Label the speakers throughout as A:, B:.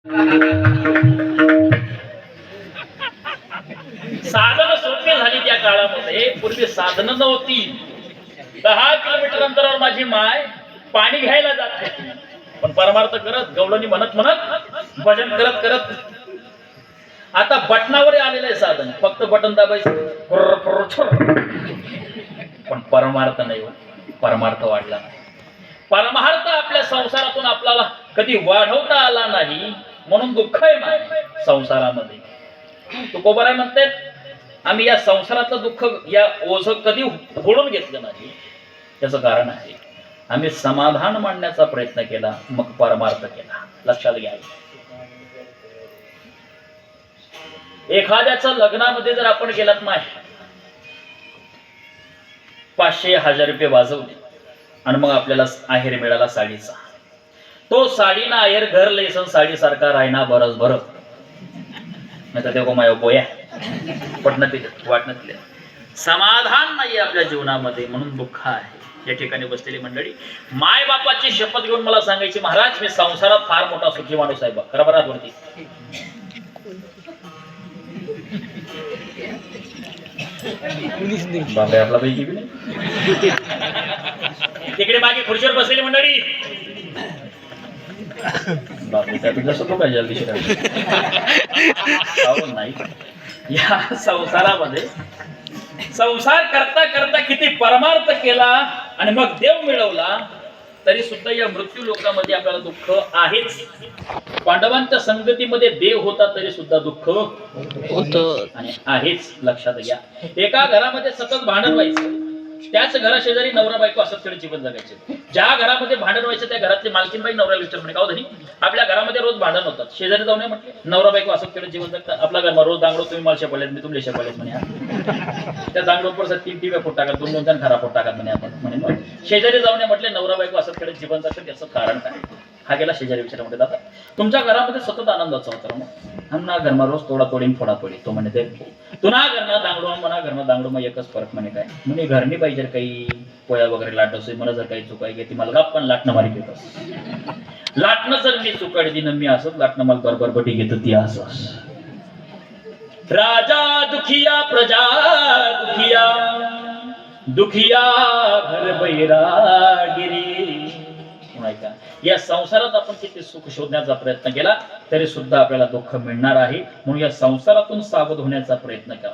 A: साधन सोपी झाली त्या काळामध्ये. पूर्वी साधन नव्हती. 10 किलोमीटर अंतरावर माझी माय पाणी घ्यायला जात होती, पण परमार्थ करत गवळणी म्हणत म्हणत भजन करत करत. आता बटनावर आलेलं आहे साधन, फक्त बटन दाबायचं, पण परमार्थ नाही हो. परमार्थ वाढला नाही. परमार्थ आपल्या संसारातून आपल्याला कधी वाढवता आला नाही, म्हणून दुःख आहे संसारामध्ये. तुकोबाराय म्हणतात, आम्ही या संसाराचं दुःख, या ओझ कधी ओढून घेतलं नाही. त्याचं कारण आहे, आम्ही समाधान मांडण्याचा प्रयत्न केला, मग परमार्थ केला. लक्षात घ्या. एखाद्याचं लग्नामध्ये जर आपण गेलात माय, 500-1000 रुपये वाजवले आणि मग आपल्याला आहेर मिळाला साडीचा. तो साडीना आहेर घर लेसन साडी सारखा राहिना बरस भर. नाही तर ते माय बोया पटणं वाटणं. समाधान नाही आपल्या जीवनामध्ये, म्हणून दुःख आहे. या ठिकाणी बसलेली मंडळी, माय बापाची शपथ घेऊन मला सांगायची, महाराज मी संसारात फार मोठा सुखी माणूस आहे. खरा बरात वरती बाबा आपला पैकी बी नाही. तिकडे मागे खुर्चीवर बसलेली मंडळी, बापरे त्यातून जसं तो पाहिजे नाही. या संसारामध्ये संसार करता करता किती परमार्थ केला आणि मग देव मिळवला, तरी सुद्धा या मृत्यू लोकामध्ये आपल्याला दुःख आहेच. पांडवांच्या संगतीमध्ये देव होता तरी सुद्धा दुःख होत आणि आहेच. लक्षात घ्या. एका घरामध्ये सतत भांडण व्हायचं, त्याच घराशेजारी नवरा बायको असत खेळ जीवन जगायचे. ज्या घरामध्ये भांडण व्हायचं त्या घरातली मालकीनबाई नवऱ्याला विचार म्हणे, का धनी आपल्या घरामध्ये रोज भांडण होतात, शेजारी जाऊन म्हटले नवरा बायको असत खेळ जीवन जगतात. आपला घर रोज दांगडो, तुम्ही मला शेपलेत, मी तुमले शेपलेत म्हणे. त्या दांगडोपर 3 टिव्या फोट टाकत, 2-2 खरा फोट टाकत म्हणे. आपण म्हणे शेजारी जाऊन म्हटले नवरा बायको असत खेळ जीवन जगतात, याचं कारण काय? हा गेला शेजारी विचारामध्ये. दादा तुमच्या घरामध्ये सतत आनंदाचा होता मग आमना घरमा रोज तोडा तोडी फोडा तोडी. तो म्हणे ते तुना घरना दांगडो मना घरमा दांगडो मग एकच फरक म्हणे. काय म्हणे घरनी पाहिजे काही पोया वगैरे लाटस मला जर काही चुकाय घेते मला गप्पा लाटणं मारी घेत. लाटणं जर मी चुकाड दिन मी असत लाटणं मला बरोबर बटी घेत ती असं. राजा दुखिया प्रजा दुखिया दुखिया घर बैरागिरी. या संसारात आपण किती सुख शोधण्याचा प्रयत्न केला तरी सुद्धा आपल्याला दुःख मिळणार आहे. म्हणून या संसारातून सावध होण्याचा प्रयत्न करा.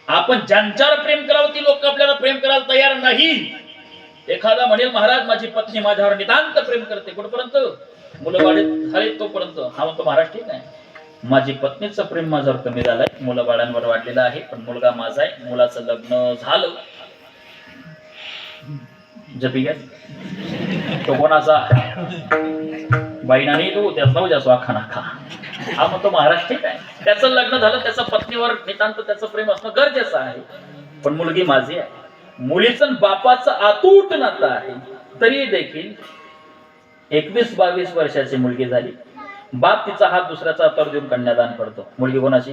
A: आपण ज्यांच्यावर प्रेम करावं ती लोक आपल्याला प्रेम करायला तयार नाही. एखादा म्हणेल महाराज माझी पत्नी माझ्यावर नितांत प्रेम करते, कुठपर्यंत? मुलं वाढत झाले तोपर्यंत. हा म्हणतो महाराज ठीक आहे, माझी पत्नीचं प्रेम माझ्यावर कमी झालंय, मुलं बाळांवर वाढलेलं आहे, पण मुलगा माझा आहे, मुलाचं लग्न झालं. जपी घ्या तो कोणाचा बाईना नाही, तू त्याच नाव जासो आखा नाखा. हा म्हणतो महाराज ठीक आहे, त्याचं लग्न झालं, त्याचं पत्नीवर नितांत त्याचं प्रेम असणं गरजेचं आहे, पण मुलगी माझी आहे. मुलीचं बापाचं अतूट नातं आहे, तरी देखील 21-22 वर्षाची मुलगी झाली, बाप तिचा हात दुसऱ्याचा हातावर देऊन कन्यादान करतो. मुलगी कोणाची?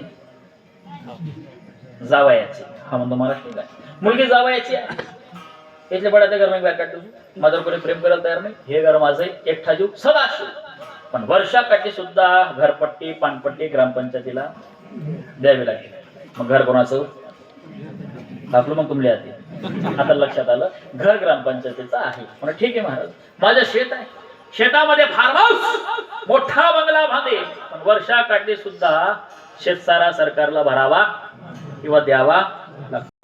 A: जावयाची. हा म्हणतो महाराज ठीक आहे, मुलगी जावयाची आहे, इथले बड्याच्या घर बाहेर काढतो, माझ्यावर कोणी प्रेम करायला तयार नाही, हे घर माझं एकटा जीव सदाशिव. पण वर्षाकाठी सुद्धा घरपट्टी पानपट्टी ग्रामपंचायतीला द्यावी लागेल. मग घर कोणाचं? आपलं मग तुमले आधी. आता लक्षात आलं, घर ग्रामपंचायतीचं आहे. म्हणून ठीक आहे महाराज, माझं शेत आहे, शेतामध्ये फार्म हाऊस मोठा बंगला बांधे, पण वर्षाकाठी सुद्धा शेतसारा सरकारला भरावा किंवा द्यावा लागतो.